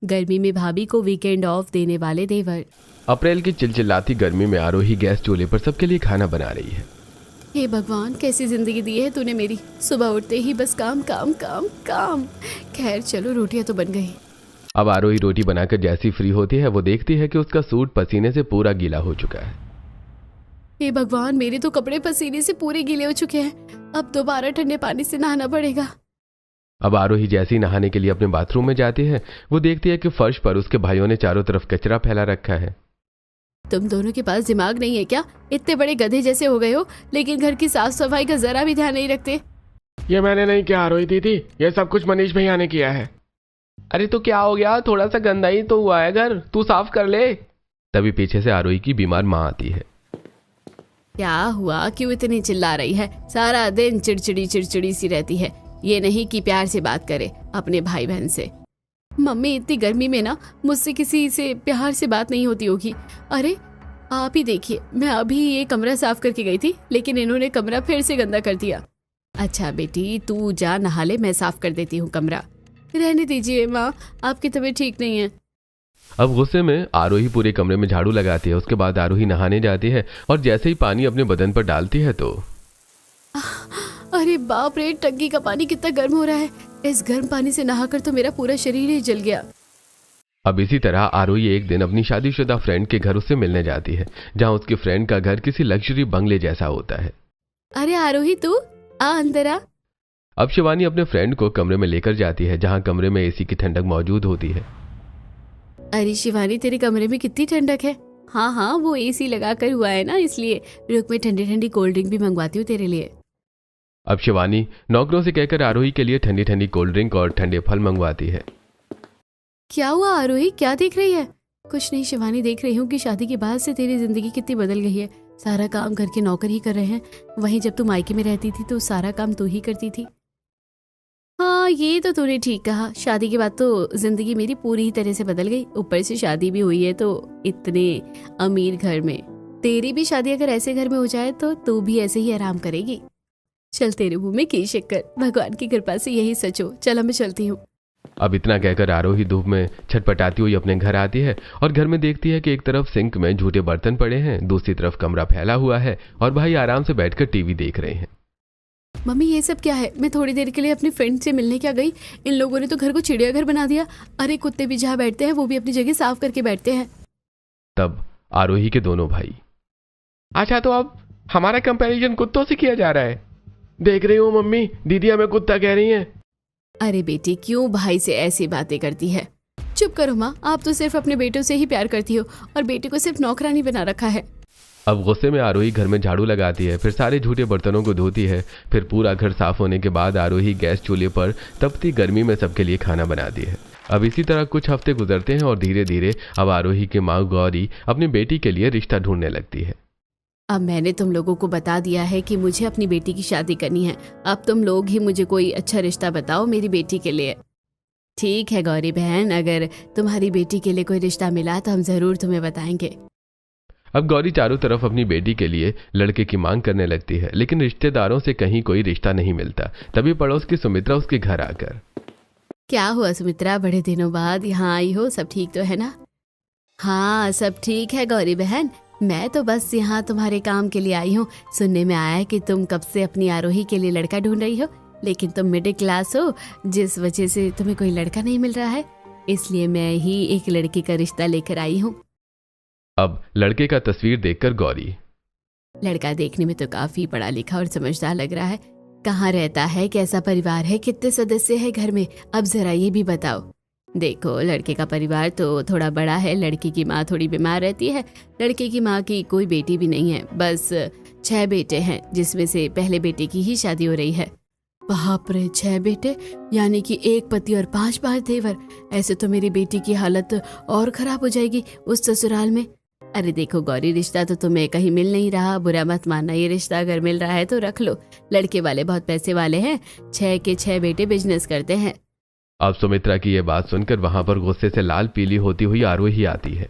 गर्मी में भाभी को वीकेंड ऑफ देने वाले देवर। अप्रैल की चिलचिलाती गर्मी में आरोही गैस चूल्हे पर सबके लिए खाना बना रही है। हे भगवान, कैसी जिंदगी दी है तूने मेरी। सुबह उठते ही बस काम काम काम काम। खैर चलो, रोटियां तो बन गई। अब आरोही रोटी बनाकर जैसी फ्री होती है वो देखती है कि उसका सूट पसीने से पूरा गीला हो चुका है। हे भगवान, मेरे तो कपड़े पसीने से पूरे गीले हो चुके हैं। अब दोबारा ठंडे पानी से नहाना पड़ेगा। अब आरोही जैसे ही नहाने के लिए अपने बाथरूम में जाती है वो देखती है कि फर्श पर उसके भाइयों ने चारों तरफ कचरा फैला रखा है। तुम दोनों के पास दिमाग नहीं है क्या? इतने बड़े गधे जैसे हो गए हो, लेकिन घर की साफ सफाई का जरा भी ध्यान नहीं रखते। ये मैंने नहीं किया आरोही दीदी, ये सब कुछ मनीष भैया ने किया है। अरे तो क्या हो गया, थोड़ा सा गंदा ही तो हुआ है घर, तू साफ कर ले। तभी पीछे से आरोही की बीमार माँ आती है। क्या हुआ, क्यों इतनी चिल्ला रही है? सारा दिन चिड़चिड़ी सी रहती है। ये नहीं कि प्यार से बात करे अपने भाई बहन से। मम्मी, इतनी गर्मी में ना मुझसे किसी से प्यार से बात नहीं होती होगी। अरे आप ही देखिए, मैं अभी ये कमरा साफ करके गई थी, लेकिन इन्होंने कमरा फिर से गंदा कर दिया। अच्छा बेटी, तू जा नहा ले, मैं साफ कर देती हूँ कमरा। रहने दीजिए माँ, आपकी तबीयत ठीक नहीं है। अब गुस्से में आरोही पूरे कमरे में झाड़ू लगाती है। उसके बाद आरोही नहाने जाती है और जैसे ही पानी अपने बदन पर डालती है तो अरे बाप रे, टंकी का पानी कितना गर्म हो रहा है। इस गर्म पानी से नहाकर तो मेरा पूरा शरीर ही जल गया। अब इसी तरह आरोही एक दिन अपनी शादीशुदा फ्रेंड के घर उससे मिलने जाती है, जहां उसकी फ्रेंड का घर किसी लग्जरी बंगले जैसा होता है। अरे आरोही, तू आ अंदर आ। अब शिवानी अपने फ्रेंड को कमरे में लेकर जाती है, जहां कमरे में एसी की ठंडक मौजूद होती है। अरे शिवानी, तेरे कमरे में कितनी ठंडक है। हाँ हाँ, वो एसी लगा कर हुआ है ना, इसलिए। रुक, मैं ठंडी ठंडी कोल्ड ड्रिंक भी मंगवाती हूँ तेरे लिए। अब शिवानी नौकरों से कहकर आरोही के लिए ठंडी ठंडी कोल्ड ड्रिंक और ठंडे फल मंगवाती है। क्या हुआ आरोही, क्या देख रही है? कुछ नहीं शिवानी, देख रही हूँ कि शादी के बाद से तेरी जिंदगी कितनी बदल गई है। सारा काम घर के नौकर ही कर रहे हैं, वहीं जब तू मायके में रहती थी तो सारा काम तू ही करती थी। हाँ, ये तो तूने ठीक कहा। शादी के बाद तो जिंदगी मेरी पूरी ही तरह से बदल गई। ऊपर से शादी भी हुई है तो इतने अमीर घर में। तेरी भी शादी अगर ऐसे घर में हो जाए तो तू भी ऐसे ही आराम करेगी। चल, तेरे मुंह में की शक्कर, भगवान की कृपा से यही सच हो। चल, मैं चलती हूँ। अब इतना कहकर आरोही धूप में छटपटाती हुई अपने घर आती है और घर में देखती है कि एक तरफ सिंक में झूठे बर्तन पड़े हैं, दूसरी तरफ कमरा फैला हुआ है और भाई आराम से बैठकर टीवी देख रहे हैं। मम्मी, ये सब क्या है? मैं थोड़ी देर के लिए अपनी फ्रेंड से मिलने क्या गई, इन लोगों ने तो घर को चिड़ियाघर बना दिया। अरे कुत्ते भी जहाँ बैठते हैं वो भी अपनी जगह साफ करके बैठते हैं। तब आरोही के दोनों भाई, अच्छा तो अब हमारा कंपैरिजन कुत्तों से किया जा रहा है। देख रही हूँ मम्मी, दीदी हमें कुत्ता कह रही हैं। अरे बेटी, क्यों भाई से ऐसी बातें करती है? चुप करो माँ, आप तो सिर्फ अपने बेटों से ही प्यार करती हो और बेटे को सिर्फ नौकरानी बना रखा है। अब गुस्से में आरोही घर में झाड़ू लगाती है, फिर सारे झूठे बर्तनों को धोती है। फिर पूरा घर साफ होने के बाद आरोही गैस चूल्हे पर तपती गर्मी में सबके लिए खाना बनाती है। अब इसी तरह कुछ हफ्ते गुजरते हैं और धीरे धीरे अब आरोही की माँ गौरी अपनी बेटी के लिए रिश्ता ढूंढने लगती है। अब मैंने तुम लोगों को बता दिया है कि मुझे अपनी बेटी की शादी करनी है। अब तुम लोग ही मुझे कोई अच्छा रिश्ता बताओ मेरी बेटी के लिए। ठीक है गौरी बहन, अगर तुम्हारी बेटी के लिए कोई रिश्ता मिला तो हम जरूर तुम्हें बताएंगे। अब गौरी चारों तरफ अपनी बेटी के लिए लड़के की मांग करने लगती है, लेकिन रिश्तेदारों से कहीं कोई रिश्ता नहीं मिलता। तभी पड़ोस की सुमित्रा उसके घर आकर, क्या हुआ सुमित्रा, बड़े दिनों बाद यहाँ आई हो, सब ठीक तो है ना? हाँ, सब ठीक है गौरी बहन, मैं तो बस यहाँ तुम्हारे काम के लिए आई हूँ। सुनने में आया है कि तुम कब से अपनी आरोही के लिए लड़का ढूंढ रही हो, लेकिन तुम मिडिल क्लास हो, जिस वजह से तुम्हें कोई लड़का नहीं मिल रहा है, इसलिए मैं ही एक लड़के का रिश्ता लेकर आई हूँ। अब लड़के का तस्वीर देखकर गौरी, लड़का देखने में तो काफी पढ़ा लिखा और समझदार लग रहा है। कहाँ रहता है, कैसा परिवार है, कितने सदस्य है घर में, अब जरा ये भी बताओ। देखो, लड़के का परिवार तो थोड़ा बड़ा है, लड़की की माँ थोड़ी बीमार रहती है। लड़के की माँ की कोई बेटी भी नहीं है, बस 6 बेटे हैं, जिसमें से पहले बेटे की ही शादी हो रही है। बाप रे, 6 बेटे, यानी कि 1 पति और 5 बार देवर। ऐसे तो मेरी बेटी की हालत और खराब हो जाएगी उस ससुराल में। अरे देखो गौरी, रिश्ता तो तुम्हें कहीं मिल नहीं रहा, बुरा मत मानना। ये रिश्ता अगर मिल रहा है तो रख लो, लड़के वाले बहुत पैसे वाले हैं, 6 के 6 बेटे बिजनेस करते हैं। अब सुमित्रा की ये बात सुनकर वहां पर गुस्से से लाल पीली होती हुई आरोही आती है।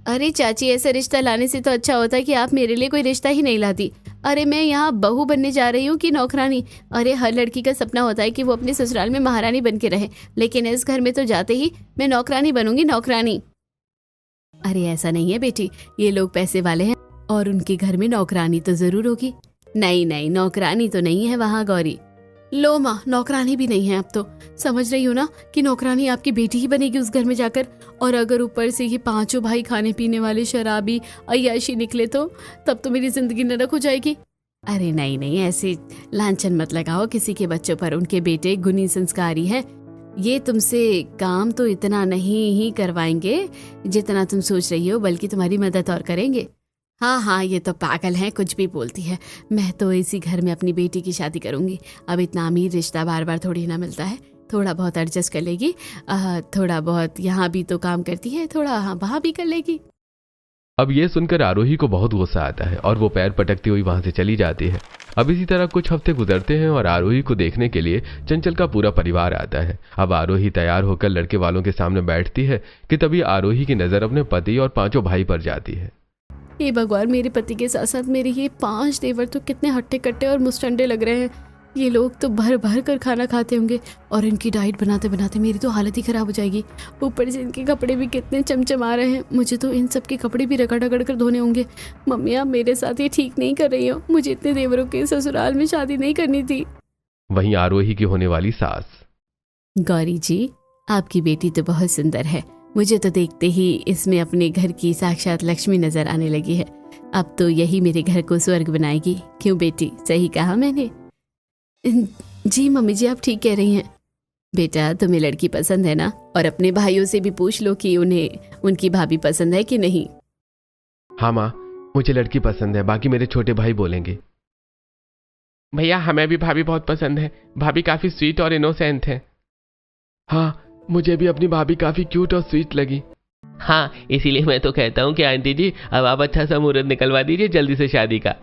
अरे चाची, ऐसा रिश्ता लाने से तो अच्छा होता कि आप मेरे लिए कोई रिश्ता ही नहीं लाती। अरे मैं यहाँ बहू बनने जा रही हूँ कि नौकरानी? अरे हर लड़की का सपना होता है कि वो अपने ससुराल में महारानी बन के रहे, लेकिन इस घर में तो जाते ही मैं नौकरानी बनूंगी, नौकरानी। अरे ऐसा नहीं है बेटी, ये लोग पैसे वाले हैं और उनके घर में नौकरानी तो जरूर होगी। नहीं नहीं, नौकरानी तो नहीं है वहाँ गौरी। लो माँ, नौकरानी भी नहीं है अब तो। समझ रही हो ना कि नौकरानी आपकी बेटी ही बनेगी उस घर में जाकर। और अगर ऊपर से ये पांचों भाई खाने पीने वाले शराबी अय्याशी निकले तो तब तो मेरी जिंदगी नरक हो जाएगी। अरे नहीं नहीं, ऐसे लांछन मत लगाओ किसी के बच्चों पर। उनके बेटे गुणी संस्कारी हैं। ये तुमसे काम तो इतना नहीं ही करवाएंगे जितना तुम सोच रही हो, बल्कि तुम्हारी मदद और करेंगे। हाँ हाँ, ये तो पागल है, कुछ भी बोलती है। मैं तो इसी घर में अपनी बेटी की शादी करूंगी। अब इतना अमीर रिश्ता बार बार थोड़ी ना मिलता है। थोड़ा बहुत एडजस्ट कर लेगी, थोड़ा बहुत यहाँ भी तो काम करती है, थोड़ा वहाँ भी कर लेगी। अब ये सुनकर आरोही को बहुत गुस्सा आता है और वो पैर पटकती हुई वहां से चली जाती है। अब इसी तरह कुछ हफ्ते गुजरते हैं और आरोही को देखने के लिए चंचल का पूरा परिवार आता है। अब आरोही तैयार होकर लड़के वालों के सामने बैठती है कि तभी आरोही की नजर अपने पति और पांचों भाई पर जाती है। हे भगवान, मेरे पति के साथ साथ मेरे ये 5 देवर तो कितने हट्टे कट्टे और मुस्टंडे लग रहे हैं। ये लोग तो भर भर कर खाना खाते होंगे और इनकी डाइट बनाते बनाते मेरी तो हालत ही खराब हो जाएगी। ऊपर से इनके कपड़े भी कितने चमचमा रहे हैं। मुझे तो इन सब के कपड़े भी रगड़ रगड़ कर धोने होंगे। मम्मी, आप मेरे साथ ये ठीक नहीं कर रही हो। मुझे इतने देवरों के ससुराल में शादी नहीं करनी थी। वहीं आरोही की होने वाली सास। गौरी जी, आपकी बेटी तो बहुत सुंदर है। मुझे तो देखते ही इसमें अपने घर की साक्षात लक्ष्मी नजर आने लगी है। अब तो यही मेरे घर को स्वर्ग बनाएगी। क्यों बेटी, सही कहा मैंने? जी मम्मी जी, आप ठीक कह रही हैं। बेटा, तुम्हें लड़की पसंद है ना? और अपने भाइयों से भी पूछ लो कि उन्हें उनकी भाभी पसंद है कि नहीं। हाँ माँ, मुझे लड़की पसंद है, बाकी मेरे छोटे भाई बोलेंगे। भैया, हमें भी भाभी बहुत पसंद है। भाभी काफी स्वीट और इनोसेंट है। हाँ, मुझे भी अपनी भाभी काफी क्यूट और स्वीट लगी। हाँ, इसीलिए मैं तो कहता हूँ कि आंटी जी, अब आप अच्छा सा मुहूर्त निकलवा दीजिए जल्दी से शादी का।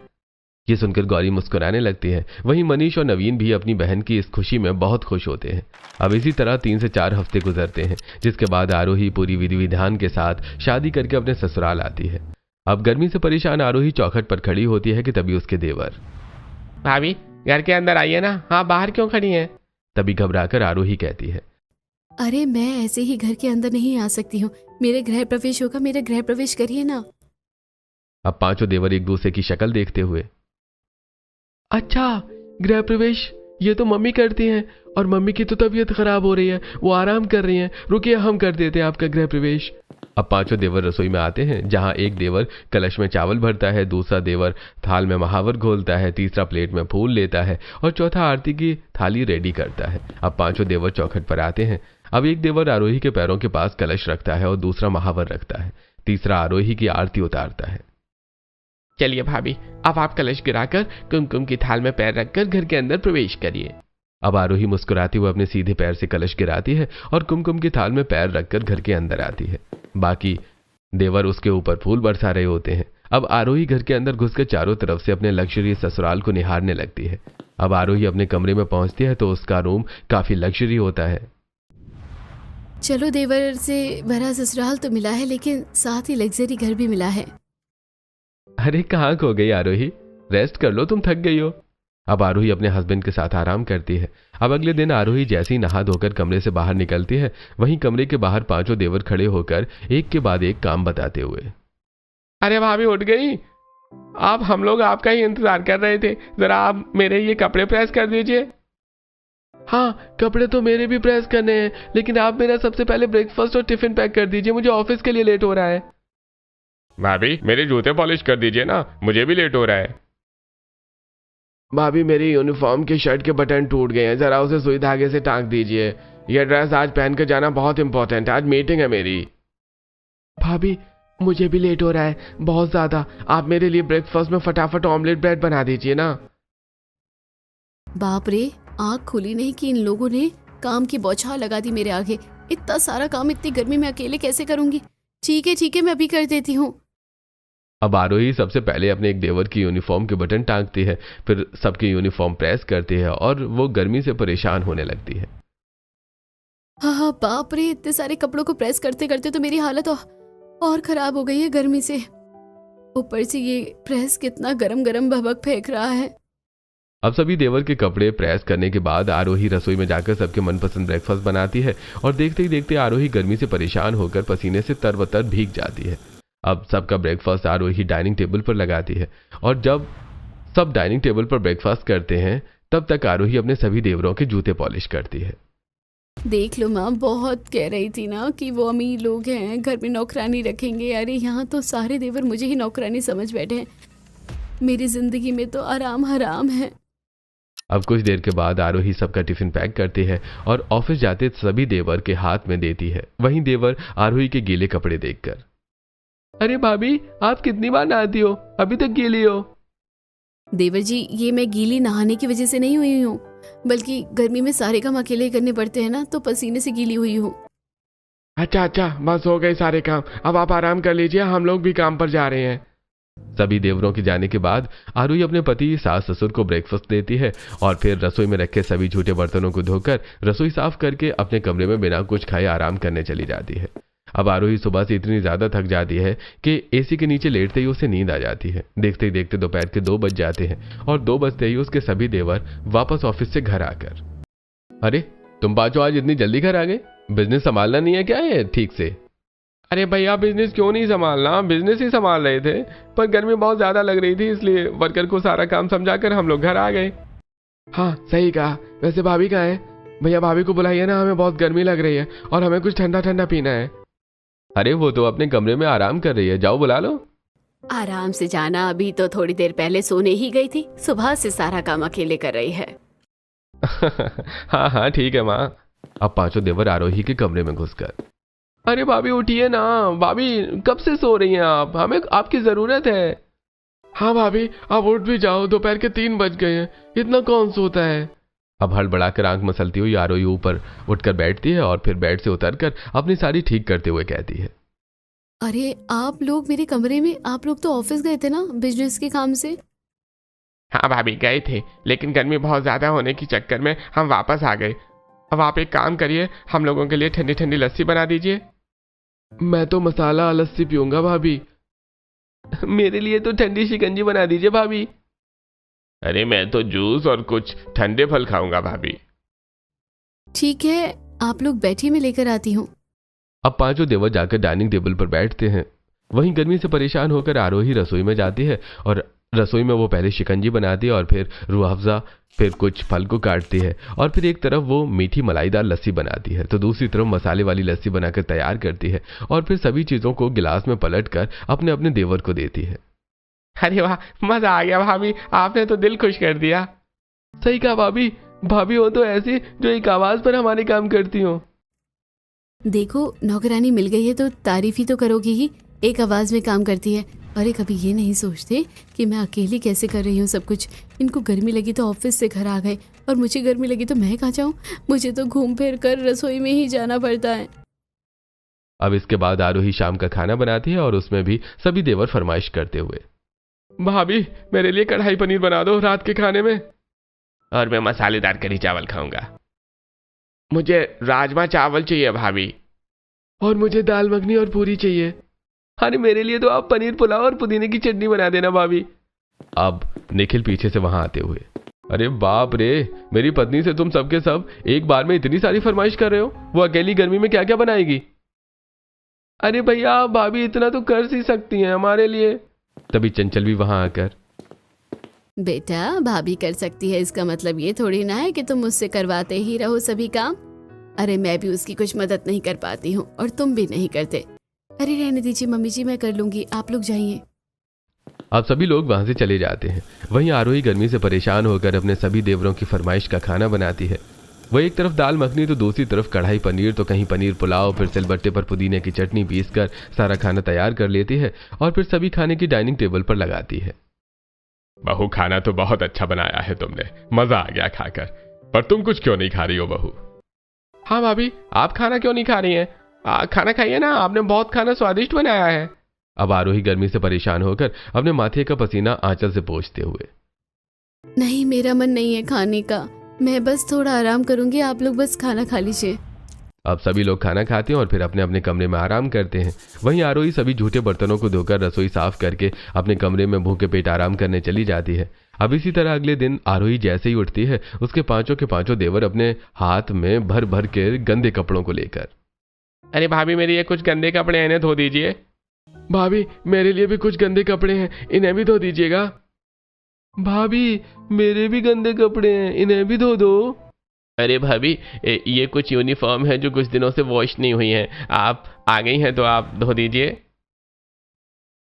ये सुनकर गौरी मुस्कुराने लगती है। वहीं मनीष और नवीन भी अपनी बहन की इस खुशी में बहुत खुश होते हैं। अब इसी तरह 3 से 4 हफ्ते गुजरते हैं, जिसके बाद आरोही पूरी विधि विधान के साथ शादी करके अपने ससुराल आती है। अब गर्मी से परेशान आरोही चौखट पर खड़ी होती है कि तभी उसके देवर। भाभी, घर के अंदर आइए ना। हाँ, बाहर क्यों खड़ी हैं? तभी घबराकर आरोही कहती है, अरे मैं ऐसे ही घर के अंदर नहीं आ सकती हूँ। मेरे गृह प्रवेश होगा, मेरा गृह प्रवेश करिए ना। अब पांचों देवर एक दूसरे की शक्ल देखते हुए, अच्छा, गृह प्रवेश ये तो मम्मी करती हैं और मम्मी की तो तबीयत खराब हो रही है, वो आराम कर रही हैं। रुकिए, हम कर देते हैं आपका गृह प्रवेश। अब पांचों देवर रसोई में आते हैं, जहां एक देवर कलश में चावल भरता है, दूसरा देवर थाल में महावर घोलता है, तीसरा प्लेट में फूल लेता है और चौथा आरती की थाली रेडी करता है। अब पांचों देवर चौखट पर आते हैं। अब एक देवर आरोही के पैरों के पास कलश रखता है और दूसरा महावर रखता है, तीसरा आरोही की आरती उतारता है। चलिए भाभी, अब आप कलश गिराकर कुमकुम की थाल में पैर रखकर घर के अंदर प्रवेश करिए। अब आरोही मुस्कुराते हुए अपने सीधे पैर से कलश गिराती है और कुमकुम की थाल में पैर रखकर घर के अंदर आती है। बाकी देवर उसके ऊपर फूल बरसा रहे होते हैं। अब आरोही घर के अंदर घुसकर चारों तरफ से अपने लग्जरी ससुराल को निहारने लगती है। अब आरोही अपने कमरे में पहुंचती है तो उसका रूम काफी लग्जरी होता है। चलो, देवर से भरा ससुराल तो मिला है, लेकिन साथ ही लग्जरी घर भी मिला है। अरे कहाँ खो गई आरोही, रेस्ट कर लो, तुम थक गई हो। अब आरोही अपने हस्बैंड के साथ आराम करती है। अब अगले दिन आरोही जैसे ही नहा धोकर कमरे से बाहर निकलती है, वहीं कमरे के बाहर पांचों देवर खड़े होकर एक के बाद एक काम बताते हुए, अरे भाभी, उठ गई आप? हम लोग आपका ही इंतजार कर रहे थे। जरा आप मेरे ये कपड़े प्रेस कर दीजिए। हाँ, कपड़े तो मेरे भी प्रेस करने हैं, लेकिन आप मेरा सबसे पहले ब्रेकफास्ट और टिफिन पैक कर दीजिए, मुझे ऑफिस के लिए लेट हो रहा है। भाभी, मेरे जूते पॉलिश कर दीजिए ना, मुझे भी लेट हो रहा है। भाभी, मेरी यूनिफॉर्म की शर्ट के बटन टूट गए हैं, जरा उसे सुई धागे से टांग दीजिए। यह ड्रेस आज पहन कर जाना बहुत इंपॉर्टेंट है, आज मीटिंग है मेरी। भाभी, मुझे भी लेट हो रहा है बहुत ज्यादा। आप मेरे लिए ब्रेकफास्ट में फटाफट ऑमलेट ब्रेड बना दीजिए ना। बाप रे, आँख खुली नहीं कि इन लोगों ने काम की बौछार लगा दी मेरे आगे। इतना सारा काम इतनी गर्मी में अकेले कैसे करूंगी? ठीक है, मैं अभी कर देती हूँ। अब आरोही सबसे पहले अपने एक देवर की यूनिफॉर्म के बटन टांगती है, फिर सबकी यूनिफॉर्म प्रेस करती है और वो गर्मी से परेशान होने लगती है। हाँ, बाप रे, इतने सारे कपड़ों को प्रेस करते करते तो मेरी हालत और खराब हो गई है गर्मी से। ऊपर से ये प्रेस कितना गरम गरम भभक फेंक रहा है। अब सभी देवर के कपड़े प्रेस करने के बाद आरोही रसोई में जाकर सबके मनपसंद ब्रेकफास्ट बनाती है और देखते ही देखते आरोही गर्मी से परेशान होकर पसीने से तरबतर भीग जाती है। अब सबका ब्रेकफास्ट आरोही डाइनिंग टेबल पर लगाती है और जब सब डाइनिंग टेबल पर ब्रेकफास्ट करते हैं तब तक आरोही अपने सभी देवरों के जूते पॉलिश करती है। देख लो माँ, बहुत कह रही थी ना कि वो अमीर लोग हैं, घर में नौकरानी रखेंगे। अरे यहाँ तो सारे देवर मुझे ही नौकरानी समझ बैठे हैं। मेरी जिंदगी में तो आराम हराम है। अब कुछ देर के बाद आरोही सबका टिफिन पैक करती है और ऑफिस जाते सभी देवर के हाथ में देती है। वहीं देवर आरोही के गीले कपड़े देखकर, अरे भाभी, आप कितनी बार नहाती हो, अभी तक गीली हो। देवर जी, ये मैं गीली नहाने की वजह से नहीं हुई हूँ, बल्कि गर्मी में सारे काम अकेले करने पड़ते हैं ना, तो पसीने से गीली हुई हूँ। अच्छा, बस हो गए सारे काम, अब आप आराम कर लीजिए, हम लोग भी काम पर जा रहे हैं। सभी देवरों के जाने के बाद आरोही अपने पति सास ससुर को ब्रेकफास्ट देती है और फिर रसोई में रखे सभी झूठे बर्तनों को धोकर रसोई साफ करके अपने कमरे में बिना कुछ खाए आराम करने चली जाती है। अब आरोही सुबह से इतनी ज्यादा थक जाती है कि एसी के नीचे लेटते ही उसे नींद आ जाती है। देखते ही देखते दोपहर के 2 बज जाते हैं और 2 बजते ही उसके सभी देवर वापस ऑफिस से घर आकर, अरे तुम पांचों आज इतनी जल्दी घर आ गए, बिजनेस संभालना नहीं है क्या है ठीक से? अरे भैया, बिजनेस क्यों नहीं संभालना, बिजनेस ही संभाल रहे थे, पर गर्मी बहुत ज्यादा लग रही थी, इसलिए वर्कर को सारा काम समझाकर हम लोग घर आ गए। हाँ सही कहा। वैसे भाभी कहाँ है? भैया भाभी को बुलाइए ना, हमें बहुत गर्मी लग रही है और हमें कुछ ठंडा ठंडा पीना है। अरे वो तो अपने कमरे में आराम कर रही है, जाओ बुला लो। आराम से जाना, अभी तो थोड़ी देर पहले सोने ही गई थी, सुबह से सारा काम अकेले कर रही है। हाँ ठीक है माँ। अब पांचों देवर आरोही के कमरे में घुसकर, अरे भाभी उठिए ना, भाभी कब से सो रही हैं आप, हमें आपकी जरूरत है। हाँ भाभी, आप उठ भी जाओ, दोपहर के 3 बज गए हैं, इतना कौन सोता है। अब हड़बड़ाकर आंख मसलती हुई आरोही ऊपर उठकर बैठती है और फिर बेड से उतरकर अपनी साड़ी ठीक करते हुए कहती है, अरे आप लोग मेरे कमरे में, आप लोग तो ऑफिस गए थे ना बिजनेस के काम से। हाँ भाभी गए थे, लेकिन गर्मी बहुत ज्यादा होने के चक्कर में हम वापस आ गए। अब आप एक काम करिए, हम लोगों के लिए ठंडी ठंडी लस्सी बना दीजिए। मैं तो मसाला लस्सी पीऊंगा भाभी। मेरे लिए तो ठंडी शिकंजी बना दीजिए भाभी। अरे मैं तो जूस और कुछ ठंडे फल खाऊंगा भाभी। ठीक है, आप लोग बैठिए, मैं लेकर आती हूँ। अब पांचों देवर जाकर डाइनिंग टेबल पर बैठते हैं। वहीं गर्मी से परेशान होकर आरोही रसोई में जाती है और रसोई में वो पहले शिकंजी बनाती है और फिर रूह अफ़ज़ा, फिर कुछ फल को काटती है और फिर एक तरफ वो मीठी मलाईदार लस्सी बनाती है तो दूसरी तरफ मसाले वाली लस्सी बनाकर तैयार करती है और फिर सभी चीजों को गिलास में पलटकर अपने अपने देवर को देती है। अरे वाह, मजा आ गया भाभी, आपने तो दिल खुश कर दिया। सही कहा भाभी, भाभी हो तो ऐसी जो एक आवाज पर हमारे काम करती हो। देखो, नौकरानी मिल गई है तो तारीफ ही तो करोगी ही, एक आवाज में काम करती है। अरे कभी ये नहीं सोचते कि मैं अकेली कैसे कर रही हूँ सब कुछ। इनको गर्मी लगी तो ऑफिस से घर आ गए और मुझे गर्मी लगी तो मैं कहाँ जाऊँ, मुझे तो घूम फिर कर रसोई में ही जाना पड़ता है। अब इसके बाद आरोही शाम का खाना बनाती है और उसमें भी सभी देवर फरमाइश करते हुए, भाभी मेरे लिए कढ़ाई पनीर बना दो रात के खाने में, और मैं मसालेदार कढ़ी चावल खाऊंगा। मुझे राजमा चावल चाहिए भाभी, और मुझे दाल मखनी और पूरी चाहिए। अरे मेरे लिए तो आप पनीर पुलाव और पुदीने की चटनी बना देना भाभी। अब निखिल पीछे से वहां आते हुए, अरे बाप रे, मेरी पत्नी से तुम सबके सब एक बार में इतनी सारी फरमाइश कर रहे हो, वो अकेली गर्मी में क्या क्या बनाएगी। अरे भैया, भाभी इतना तो कर ही सकती हैं हमारे लिए। तभी चंचल भी वहां आकर, बेटा भाभी कर सकती है इसका मतलब ये थोड़ी ना है कि तुम मुझसे करवाते ही रहो सभी काम। अरे मैं भी उसकी कुछ मदद नहीं कर पाती हूँ और तुम भी नहीं करते। अरे रहने दीजिए मम्मी जी, मैं कर लूंगी, आप लोग जाइए। अब सभी लोग वहां से चले जाते हैं। वहीं आरोही गर्मी से परेशान होकर अपने सभी देवरों की फरमाइश का खाना बनाती है। वह एक तरफ दाल मखनी तो दूसरी तरफ कढ़ाई पनीर, तो कहीं पनीर पुलाव, फिर सिलबट्टे पर पुदीने की चटनी पीसकर सारा खाना तैयार कर लेती है और फिर सभी खाने की डाइनिंग टेबल पर लगाती है। बहू, खाना तो बहुत अच्छा बनाया है तुमने, मजा आ गया खाकर, पर तुम कुछ क्यों नहीं खा रही हो बहू। हाँ भाभी, आप खाना क्यों नहीं खा रही हैं? खाना खाइए ना, आपने बहुत खाना स्वादिष्ट बनाया है। अब आरोही गर्मी से परेशान होकर अपने माथे का पसीना आंचल से पोंछते हुए, नहीं मेरा मन नहीं है खाने का, मैं बस थोड़ा आराम करूंगी, आप लोग बस खाना खा लीजिए। अब सभी लोग खाना खाते हैं और फिर अपने अपने कमरे में आराम करते हैं। वहीं आरोही सभी झूठे बर्तनों को धोकर रसोई साफ करके अपने कमरे में भूखे पेट आराम करने चली जाती है। अब इसी तरह अगले दिन आरोही जैसे ही उठती है, उसके पांचों के पांचों देवर अपने हाथ में भर भर के गंदे कपड़ों को लेकर। अरे भाभी मेरे ये कुछ गंदे कपड़े हैं, इन्हें धो दीजिए। भाभी मेरे लिए भी कुछ गंदे कपड़े हैं, इन्हें भी धो दीजिएगा। भाभी मेरे भी गंदे कपड़े हैं, इन्हें भी धो दो। अरे भाभी ये कुछ यूनिफॉर्म है जो कुछ दिनों से वॉश नहीं हुई है, आप आ गई हैं तो आप धो दीजिए।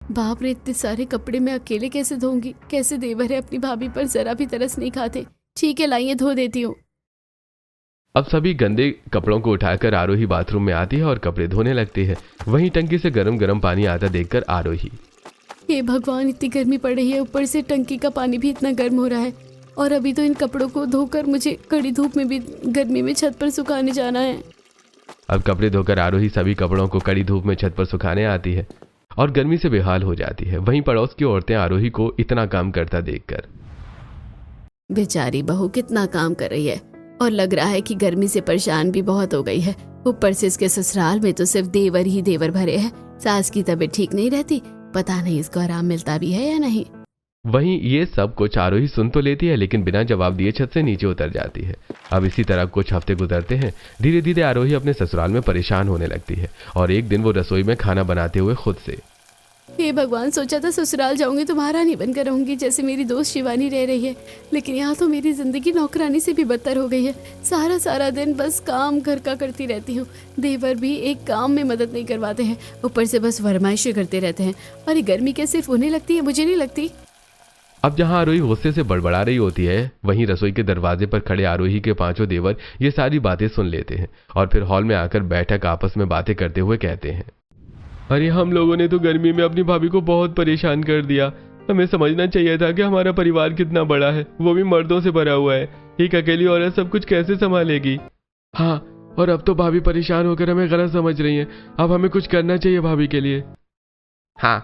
बाप रे, इतने सारे कपड़े मैं अकेले कैसे धोऊंगी। कैसे देवर है, अपनी भाभी पर जरा भी तरस नहीं खाते। ठीक है, लाइए धो देती हूँ। अब सभी गंदे कपड़ों को उठाकर आरोही बाथरूम में आती है और कपड़े धोने लगती है। वहीं टंकी से गरम गरम पानी आता देखकर आरोही, हे भगवान, इतनी गर्मी पड़ रही है, ऊपर से टंकी का पानी भी इतना गर्म हो रहा है। और अभी तो इन कपड़ों को धोकर मुझे कड़ी धूप में भी गर्मी में छत पर सुखाने जाना है। अब कपड़े धोकर आरोही सभी कपड़ों को कड़ी धूप में छत पर सुखाने आती है और गर्मी से बेहाल हो जाती है। वहीं पड़ोस की औरतें आरोही को इतना काम करता देखकर, बेचारी बहू कितना काम कर रही है और लग रहा है कि गर्मी से परेशान भी बहुत हो गई है। ऊपर से इसके ससुराल में तो सिर्फ देवर ही देवर भरे हैं। सास की तबीयत ठीक नहीं रहती, पता नहीं इसको आराम मिलता भी है या नहीं। वहीं ये सब कुछ आरोही सुन तो लेती है, लेकिन बिना जवाब दिए छत से नीचे उतर जाती है। अब इसी तरह कुछ हफ्ते गुजरते हैं। धीरे धीरे आरोही अपने ससुराल में परेशान होने लगती है और एक दिन वो रसोई में खाना बनाते हुए खुद से, हे भगवान, सोचा था ससुराल जाऊंगी तो महारानी बनकर रहूंगी जैसे मेरी दोस्त शिवानी रह रही है, लेकिन यहाँ तो मेरी जिंदगी नौकरानी से भी बदतर हो गई है। सारा सारा दिन बस काम घर का करती रहती हूँ। देवर भी एक काम में मदद नहीं करवाते हैं, ऊपर से बस फरमाइशें करते रहते हैं। और ये गर्मी क्या सिर्फ उन्हें लगती है, मुझे नहीं लगती। अब जहां आरोही गुस्से से बड़बड़ा रही होती है, वहीं रसोई के दरवाजे पर खड़े आरोही के पांचों देवर ये सारी बातें सुन लेते हैं और फिर हॉल में आकर बैठक आपस में बातें करते हुए कहते हैं, अरे हम लोगों ने तो गर्मी में अपनी भाभी को बहुत परेशान कर दिया। हमें समझना चाहिए था कि हमारा परिवार कितना बड़ा है, वो भी मर्दों से भरा हुआ है। एक अकेली औरत सब कुछ कैसे संभालेगी। हाँ, और अब तो भाभी परेशान होकर हमें गलत समझ रही है। अब हमें कुछ करना चाहिए भाभी के लिए। हाँ,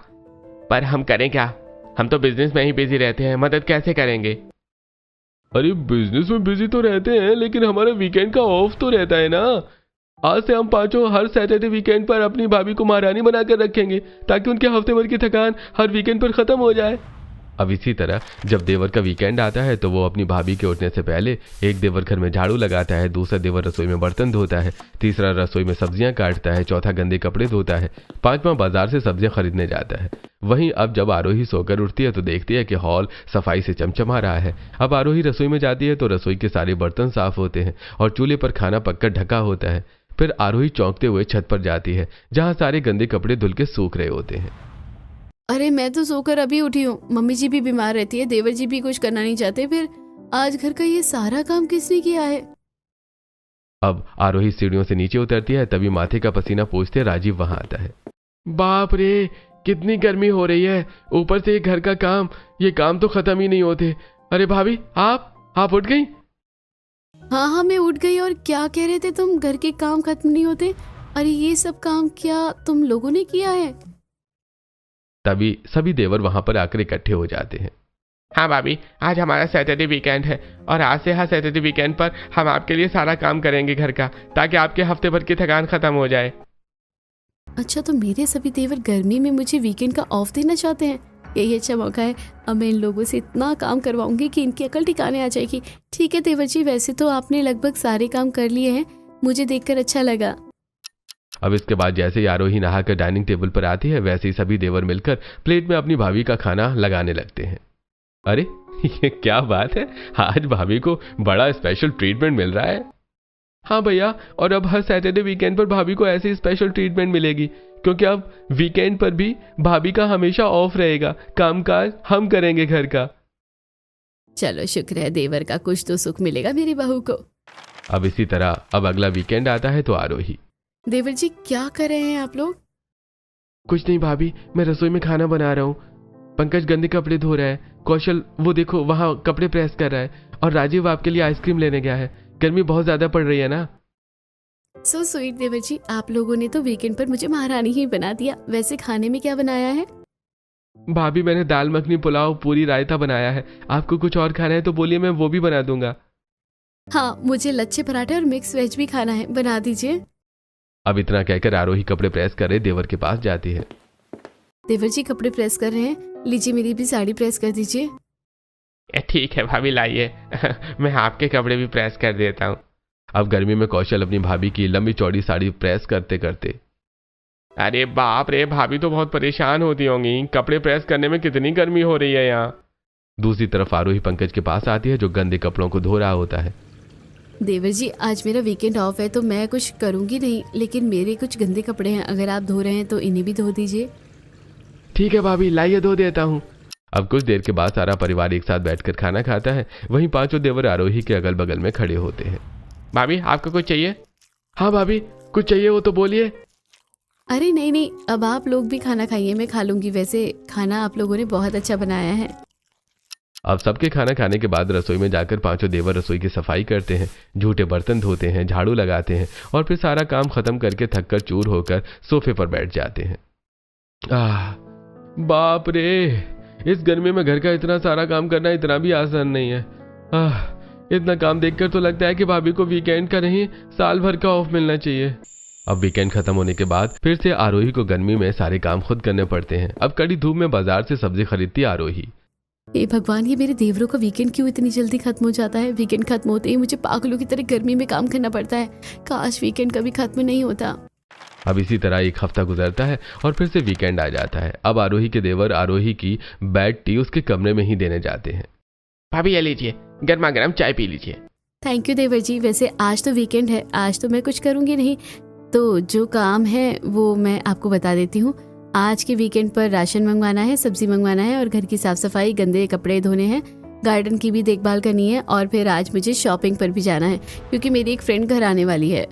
पर हम करें क्या? हम तो बिजनेस में ही बिजी रहते हैं, मदद कैसे करेंगे? अरे बिजनेस में बिजी तो रहते हैं, लेकिन हमारा वीकेंड का ऑफ तो रहता है ना। आज से हम पांचों हर सैटरडे वीकेंड पर अपनी भाभी को महारानी बनाकर रखेंगे ताकि उनके हफ्ते भर की थकान हर वीकेंड पर खत्म हो जाए। अब इसी तरह जब देवर का वीकेंड आता है तो वो अपनी भाभी के उठने से पहले एक देवर घर में झाड़ू लगाता है, दूसरा देवर रसोई में बर्तन धोता है, तीसरा रसोई में सब्जियां काटता है, चौथा गंदे कपड़े धोता है, पांचवां बाजार से सब्जियां खरीदने जाता है। वहीं अब जब आरोही सोकर उठती है तो देखती है कि हॉल सफाई से चमचमा रहा है। अब आरोही रसोई में जाती है तो रसोई के सारे बर्तन साफ होते हैं और चूल्हे पर खाना पककर ढका होता है। फिर आरोही चौंकते हुए छत पर जाती है जहां सारे गंदे कपड़े धुल के सूख रहे होते हैं। अरे मैं तो सोकर अभी उठी हूँ। मम्मी जी भी बीमार रहती है, देवर जी भी कुछ करना नहीं चाहते, फिर आज घर का ये सारा काम किसने किया है। अब आरोही सीढ़ियों से नीचे उतरती है, तभी माथे का पसीना पोंछते राजीव वहां आता है। बाप रे, कितनी गर्मी हो रही है, ऊपर से ये घर का काम, ये काम तो खत्म ही नहीं होते। अरे भाभी, आप उठ गई? हाँ हाँ, मैं उठ गई। और क्या कह रहे थे तुम, घर के काम खत्म नहीं होते? अरे ये सब काम क्या तुम लोगों ने किया है? तभी सभी देवर वहां पर आकर इकट्ठे हो जाते हैं। हाँ भाभी, आज हमारा सैटरडे वीकेंड है और आज से हर सैटरडे वीकेंड पर हम आपके लिए सारा काम करेंगे घर का, ताकि आपके हफ्ते भर की थकान खत्म हो जाए। अच्छा, तो मेरे सभी देवर गर्मी में मुझे वीकेंड का ऑफ देना चाहते हैं। यही अच्छा मौका है। अब मैं इन लोगों से इतना काम करवाऊंगी कि इनकी अकल ठिकाने आ जाएगी। ठीक है देवर जी, वैसे तो आपने लगभग सारे काम कर लिए हैं, मुझे देखकर अच्छा लगा। अब इसके बाद जैसे ही आरोही नहाकर डाइनिंग टेबल पर आती है, वैसे ही सभी देवर मिलकर प्लेट में अपनी भाभी का खाना लगाने लगते हैं। अरे ये क्या बात है, आज भाभी को बड़ा स्पेशल ट्रीटमेंट मिल रहा है। हाँ भैया, और अब हर सैटरडे वीकेंड पर भाभी को ऐसी स्पेशल ट्रीटमेंट मिलेगी, क्योंकि अब वीकेंड पर भी भाभी का हमेशा ऑफ रहेगा। कामकाज हम करेंगे घर का। चलो शुक्र है, देवर का कुछ तो सुख मिलेगा मेरी बहू को। अब इसी तरह अब अगला वीकेंड आता है तो आरोही, देवर जी क्या कर रहे हैं आप लोग? कुछ नहीं भाभी, मैं रसोई में खाना बना रहा हूँ। पंकज गंदे कपड़े धो रहा है, कौशल वो देखो वहां कपड़े प्रेस कर रहा है, और राजीव आपके लिए आइसक्रीम लेने गया है। गर्मी बहुत ज्यादा पड़ रही है ना। सो स्वीट देवर जी, आप लोगों ने तो वीकेंड पर मुझे महारानी ही बना दिया। वैसे खाने में क्या बनाया है? भाभी मैंने दाल मखनी, पुलाव, पूरी, रायता बनाया है। आपको कुछ और खाना है तो बोलिए, मैं वो भी बना दूंगा। हाँ, मुझे लच्छे पराठे और मिक्स वेज भी खाना है, बना दीजिए। अब इतना कहकर आरोही कपड़े प्रेस करे देवर के पास जाती है। देवर जी कपड़े प्रेस कर रहे हैं, लीजिए मेरी भी साड़ी प्रेस कर दीजिए। ठीक है भाभी, लाइए मैं आपके कपड़े भी प्रेस कर देता हूँ। अब गर्मी में कौशल अपनी भाभी की लंबी चौड़ी साड़ी प्रेस करते करते, अरे बाप रे, भाभी तो बहुत परेशान होती होंगी, कपड़े प्रेस करने में कितनी गर्मी हो रही है यहाँ। दूसरी तरफ आरोही पंकज के पास आती है जो गंदे कपड़ों को धो रहा होता है। देवर जी आज मेरा वीकेंड ऑफ है तो मैं कुछ करूंगी नहीं, लेकिन मेरे कुछ गंदे कपड़े हैं, अगर आप धो रहे हैं तो इन्हें भी धो दीजिए। ठीक है भाभी, लाइए धो देता हूँ। अब कुछ देर के बाद सारा परिवार एक साथ बैठकर खाना खाता है। वहीं पांचों देवर आरोही के अगल बगल में खड़े होते हैं। भाभी आपको कुछ चाहिए? हाँ भाभी, कुछ चाहिए हो तो बोलिए। अरे नहीं नहीं, अब आप लोग भी खाना खाइए, मैं खा लूंगी। वैसे खाना आप लोगों ने बहुत अच्छा बनाया है। अब सबके खाना खाने के बाद रसोई में जाकर पांचों देवर रसोई की सफाई करते हैं, झूठे बर्तन धोते हैं, झाड़ू लगाते हैं और फिर सारा काम खत्म करके थककर चूर होकर सोफे पर बैठ जाते हैं। बाप रे, इस गर्मी में घर का इतना सारा काम करना इतना भी आसान नहीं है। इतना काम देखकर तो लगता है कि भाभी को वीकेंड का नहीं साल भर का ऑफ मिलना चाहिए। अब वीकेंड खत्म होने के बाद फिर से आरोही को गर्मी में सारे काम खुद करने पड़ते हैं। अब कड़ी धूप में बाजार से सब्जी खरीदती आरोही। हे भगवान, ये मेरे देवरों का वीकेंड क्यों इतनी जल्दी खत्म हो जाता है। वीकेंड खत्म होते ही मुझे पागलों की तरह गर्मी में काम करना पड़ता है। काश वीकेंड कभी खत्म नहीं होता। अब इसी तरह एक हफ्ता गुजरता है और फिर से वीकेंड आ जाता है। अब आरोही के देवर आरोही की बेड टी उसके कमरे में ही देने जाते हैं। भाभी ये लीजिए, गर्मा गर्म चाय पी लीजिए। थैंक यू देवर जी। वैसे आज तो वीकेंड है, आज तो मैं कुछ करूंगी नहीं, तो जो काम है वो मैं आपको बता देती हूँ। आज के वीकेंड पर राशन मंगवाना है, सब्जी मंगवाना है और घर की साफ सफाई, गंदे कपड़े धोने हैं, गार्डन की भी देखभाल करनी है और फिर आज मुझे शॉपिंग पर भी जाना है क्योंकि मेरी एक फ्रेंड घर आने वाली है।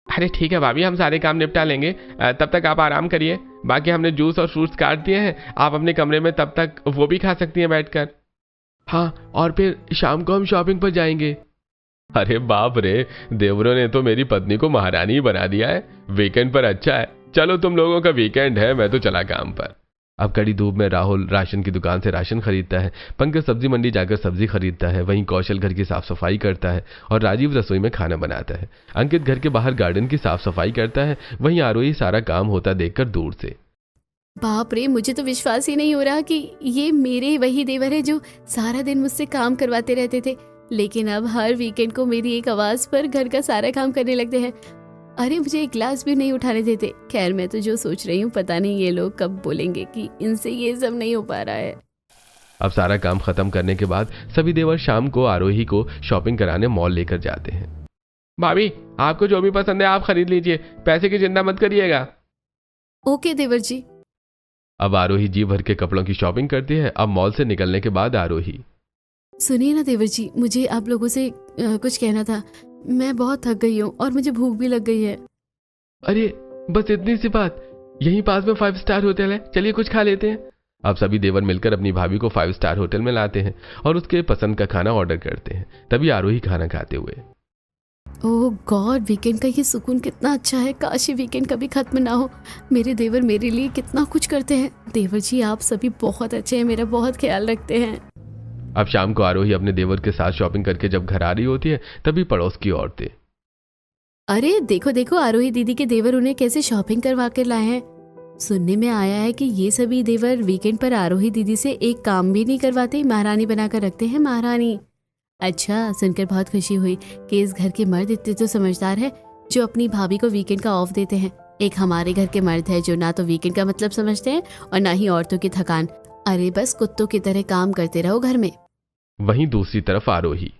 अरे ठीक है भाभी, हम सारे काम निपटा लेंगे, तब तक आप आराम करिए। बाकी हमने जूस और फ्रूट्स काट दिए हैं, आप अपने कमरे में तब तक वो भी खा सकती हैं बैठकर। हाँ, और फिर शाम को हम शॉपिंग पर जाएंगे। अरे बाप रे, देवरों ने तो मेरी पत्नी को महारानी ही बना दिया है। वीकेंड पर अच्छा है, चलो तुम लोगों का वीकेंड है, मैं तो चला काम पर। अब कड़ी धूप में राहुल राशन की दुकान से राशन खरीदता है, पंकज सब्जी मंडी जाकर सब्जी खरीदता है, वहीं कौशल घर की साफ सफाई करता है और राजीव रसोई में खाना बनाता है। अंकित घर के बाहर गार्डन की साफ सफाई करता है। वहीं आरोही सारा काम होता देखकर दूर से। बाप रे, मुझे तो विश्वास ही नहीं हो रहा कि ये मेरे वही देवर है जो सारा दिन मुझसे काम करवाते रहते थे, लेकिन अब हर वीकेंड को मेरी एक आवाज पर घर का सारा काम करने लगते हैं। अरे मुझे एक गिलास भी नहीं उठाने देते। खैर, मैं तो जो सोच रही हूँ, पता नहीं ये लोग कब बोलेंगे कि इनसे ये सब नहीं हो पा रहा है। अब सारा काम खत्म करने के बाद सभी देवर शाम को आरोही को शॉपिंग कराने मॉल लेकर जाते हैं। भाभी आपको जो भी पसंद है आप खरीद लीजिए, पैसे की चिंता मत करिएगा। ओके देवर जी। अब आरोही जी भर के कपड़ों की शॉपिंग करती है। अब मॉल से निकलने के बाद आरोही, सुनिए ना देवर जी, मुझे आप लोगों से कुछ कहना था। मैं बहुत थक गई हूँ और मुझे भूख भी लग गई है। अरे बस इतनी सी बात, यहीं पास में 5 स्टार होटल है, चलिए कुछ खा लेते हैं। अब सभी देवर मिलकर अपनी भाभी को 5 स्टार होटल में लाते हैं और उसके पसंद का खाना ऑर्डर करते हैं। तभी आरोही खाना खाते हुए, ओह गॉड, वीकेंड का ये सुकून कितना अच्छा है। काश ये वीकेंड कभी खत्म ना हो। मेरे देवर मेरे लिए कितना कुछ करते हैं। देवर जी आप सभी बहुत अच्छे हैं, मेरा बहुत ख्याल रखते हैं। अब शाम को आरोही अपने देवर के साथ शॉपिंग करके जब घर आ रही होती है तभी पड़ोस की औरतें, अरे देखो देखो, आरोही दीदी के देवर उन्हें कैसे शॉपिंग करवा कर लाए हैं। सुनने में आया है कि ये सभी देवर वीकेंड पर आरोही दीदी से एक काम भी नहीं करवाते, महारानी बनाकर रखते हैं, महारानी। अच्छा, सुनकर बहुत खुशी हुई कि इस घर के मर्द इतने तो समझदार है जो अपनी भाभी को वीकेंड का ऑफ देते हैं। एक हमारे घर के मर्द है जो ना तो वीकेंड का मतलब समझते हैं और ना ही औरतों की थकान। अरे बस कुत्तों की तरह काम करते रहो घर में। वहीं दूसरी तरफ आरोही,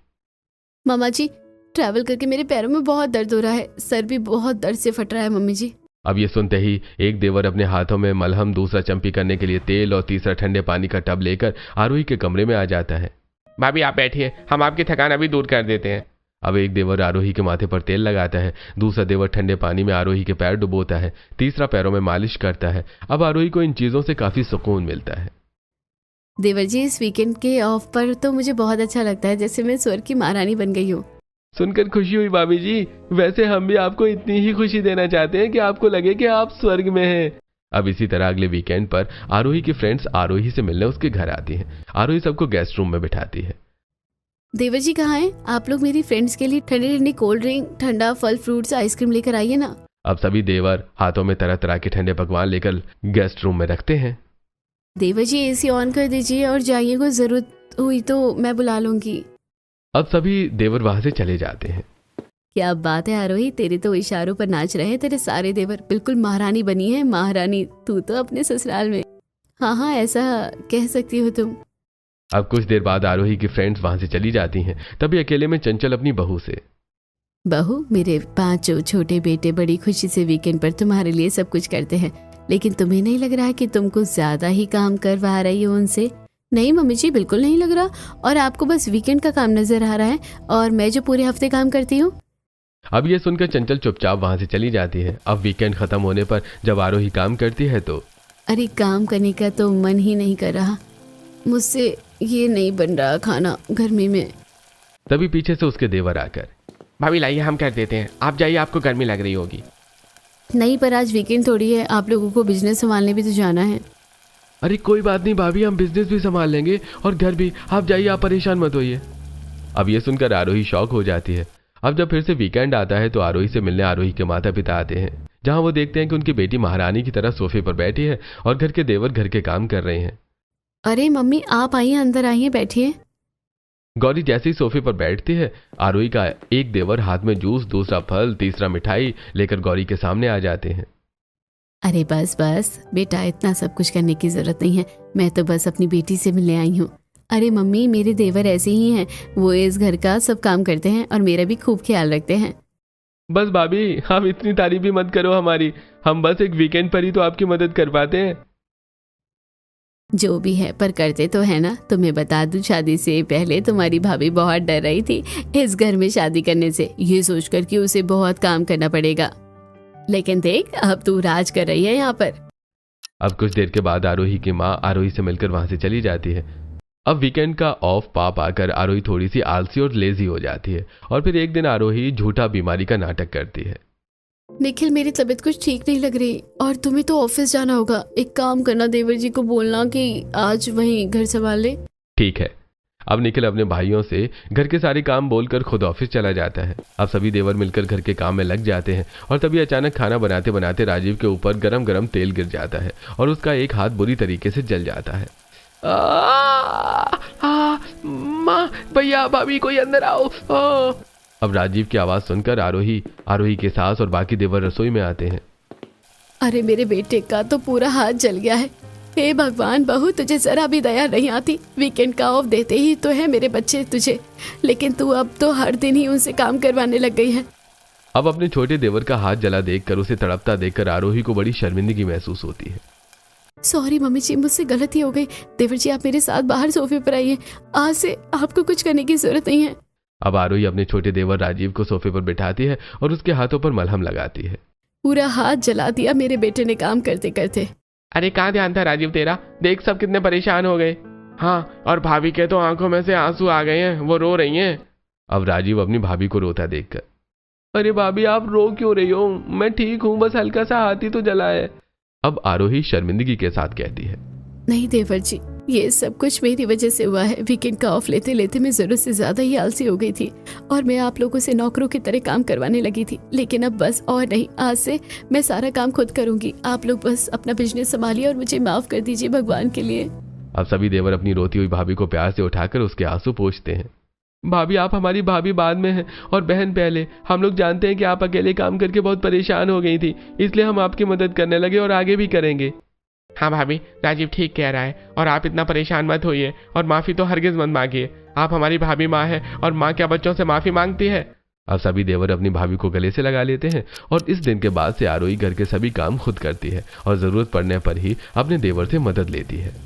मामा जी, ट्रैवल करके मेरे पैरों में बहुत दर्द हो रहा है, सर भी बहुत दर्द से फट रहा है मम्मी जी। अब ये सुनते ही एक देवर अपने हाथों में मलहम, दूसरा चंपी करने के लिए तेल और तीसरा ठंडे पानी का टब लेकर आरोही के कमरे में आ जाता है। भाभी आप बैठिए, हम आपकी थकान अभी दूर कर देते हैं। अब एक देवर आरोही के माथे पर तेल लगाता है, दूसरा देवर ठंडे पानी में आरोही के पैर डुबोता है, तीसरा पैरों में मालिश करता है। अब आरोही को इन चीजों से काफी सुकून मिलता है। देवर जी, इस वीकेंड के ऑफ पर तो मुझे बहुत अच्छा लगता है, जैसे मैं स्वर्ग की महारानी बन गई हूँ। सुनकर खुशी हुई भाभी जी। वैसे हम भी आपको इतनी ही खुशी देना चाहते हैं कि आपको लगे कि आप स्वर्ग में हैं। अब इसी तरह अगले वीकेंड पर आरोही की फ्रेंड्स आरोही से मिलने उसके घर आती हैं। आरोही सबको गेस्ट रूम में बिठाती है। देवर जी कहाँ हैं? आप लोग मेरी फ्रेंड्स के लिए ठंडी ठंडी कोल्ड ड्रिंक, ठंडा फल फ्रूट्स, आइसक्रीम लेकर आइए ना। अब सभी देवर हाथों में तरह तरह के ठंडे पकवान लेकर गेस्ट रूम में रखते हैं। देवर जी एसी ऑन कर दीजिए और जाइए, को जरूरत हुई तो मैं बुला लूंगी। अब सभी देवर वहां से चले जाते हैं। क्या बात है आरोही, तेरे तो इशारों पर नाच रहे हैं तेरे सारे देवर। बिल्कुल महारानी बनी है, महारानी तू तो अपने ससुराल में। हाँ हाँ, ऐसा कह सकती हो तुम। अब कुछ देर बाद आरोही की फ्रेंड्स वहां से चली जाती हैं। तभी अकेले में चंचल अपनी बहू से, बहू, मेरे 5 छोटे बेटे बड़ी खुशी से वीकेंड पर तुम्हारे लिए सब कुछ करते हैं, लेकिन तुम्हें नहीं लग रहा है कि तुम कुछ ज्यादा ही काम करवा रही हो उनसे? नहीं मम्मी जी, बिल्कुल नहीं लग रहा। और आपको बस वीकेंड का काम नजर आ रहा है और मैं जो पूरे हफ्ते काम करती हूँ। अब ये सुनकर चंचल चुपचाप वहां से चली जाती है। अब वीकेंड खत्म होने पर जब आरोही काम करती है तो अरे काम करने का तो मन ही नहीं कर रहा, मुझसे ये नहीं बन रहा खाना गर्मी में। तभी पीछे से उसके देवर आकर, भाभी लाइए हम कर देते हैं, आप जाइए, आपको गर्मी लग रही होगी। नहीं, पर आज वीकेंड थोड़ी है, आप लोगों को बिजनेस संभालने भी तो जाना है। अरे कोई बात नहीं भाभी, हम बिजनेस भी संभाल लेंगे और घर भी, आप जाइए, आप परेशान मत होइए। अब ये सुनकर आरोही शॉक हो जाती है। अब जब फिर से वीकेंड आता है तो आरोही से मिलने आरोही के माता पिता आते हैं, जहां वो देखते हैं कि उनकी बेटी महारानी की तरह सोफे पर बैठी है और घर के देवर घर के काम कर रहे हैं। अरे मम्मी आप आइए, अंदर आइए, बैठिए। गौरी जैसे ही सोफे पर बैठती है, आरोही का एक देवर हाथ में जूस, दूसरा फल, तीसरा मिठाई लेकर गौरी के सामने आ जाते हैं। अरे बस बस बेटा, इतना सब कुछ करने की जरूरत नहीं है, मैं तो बस अपनी बेटी से मिलने आई हूँ। अरे मम्मी, मेरे देवर ऐसे ही हैं, वो इस घर का सब काम करते हैं और मेरा भी खूब ख्याल रखते हैं। बस भाभी, आप इतनी तारीफ भी मत करो हमारी, हम बस एक वीकेंड पर ही तो आपकी मदद कर पाते हैं। जो भी है, पर करते तो है ना। तुम्हें बता दूं, शादी से पहले तुम्हारी भाभी बहुत डर रही थी इस घर में शादी करने से, ये सोचकर कि उसे बहुत काम करना पड़ेगा। लेकिन देख, अब तू राज कर रही है यहाँ पर। अब कुछ देर के बाद आरोही की माँ आरोही से मिलकर वहां से चली जाती है। अब वीकेंड का ऑफ पा पाकर आरोही थोड़ी सी आलसी और लेजी हो जाती है और फिर एक दिन आरोही झूठा बीमारी का नाटक करती है। निखिल, मेरी तबीयत कुछ ठीक नहीं लग रही और तुम्हें तो ऑफिस जाना होगा। एक काम करना, देवर जी को बोलना कि आज वहीं घर संभाल ले। ठीक है। अब निखिल अपने भाइयों से घर के सारे काम बोलकर खुद ऑफिस चला जाता है। अब सभी देवर मिलकर घर के काम में लग जाते हैं और तभी अचानक खाना बनाते बनाते राजीव के ऊपर गरम गरम तेल गिर जाता है और उसका एक हाथ बुरी तरीके से जल जाता है। माँ, भैया, भाभी, कोई अंदर आओ। अब राजीव की आवाज सुनकर आरोही के सास और बाकी देवर रसोई में आते हैं। अरे मेरे बेटे का तो पूरा हाथ जल गया है। हे भगवान, बहू तुझे जरा भी दया नहीं आती। वीकेंड का ऑफ देते ही तो है मेरे बच्चे तुझे, लेकिन तू अब तो हर दिन ही उनसे काम करवाने लग गई है। अब अपने छोटे देवर का हाथ जला देखकर, उसे तड़पता देखकर आरोही को बड़ी शर्मिंदगी महसूस होती है। सॉरी मम्मी जी, मुझसे गलती हो गई। देवर जी, आप मेरे साथ बाहर सोफे पर आइए, आज से आपको कुछ करने की जरूरत नहीं है। अब आरोही अपने छोटे देवर राजीव को सोफे पर बिठाती है और उसके हाथों पर मलहम लगाती है। पूरा हाथ जला दिया मेरे बेटे ने काम करते करते। अरे कहाँ ध्यान था राजीव तेरा, देख सब कितने परेशान हो गए। हाँ, और भाभी के तो आंखों में से आंसू आ गए हैं, वो रो रही हैं। अब राजीव अपनी भाभी को रोता देखकर, अरे भाभी आप रो क्यों रही हो, मैं ठीक हूँ, बस हल्का सा हाथ ही तो जला है। अब आरोही शर्मिंदगी के साथ कहती है, नहीं देवर जी, ये सब कुछ मेरी वजह से हुआ है। वीकेंड का ऑफ लेते लेते मैं जरूरत से ज्यादा ही आलसी हो गई थी और मैं आप लोगों से नौकरों की तरह काम करवाने लगी थी। लेकिन अब बस और नहीं, आज से मैं सारा काम खुद करूंगी। आप लोग बस अपना बिजनेस संभालिए और मुझे माफ कर दीजिए भगवान के लिए। अब सभी देवर अपनी रोती हुई भाभी को प्यार से उठाकर उसके आंसू पोंछते हैं। भाभी, आप हमारी भाभी बाद में हैं और बहन पहले। हम लोग जानते हैं कि आप अकेले काम करके बहुत परेशान हो गई थी, इसलिए हम आपकी मदद करने लगे और आगे भी करेंगे। हाँ भाभी, राजीव ठीक कह रहा है और आप इतना परेशान मत होइए और माफी तो हरगिज मत मांगिए। आप हमारी भाभी माँ है और माँ क्या बच्चों से माफी मांगती है। अब सभी देवर अपनी भाभी को गले से लगा लेते हैं और इस दिन के बाद से आरोही घर के सभी काम खुद करती है और जरूरत पड़ने पर ही अपने देवर से मदद लेती है।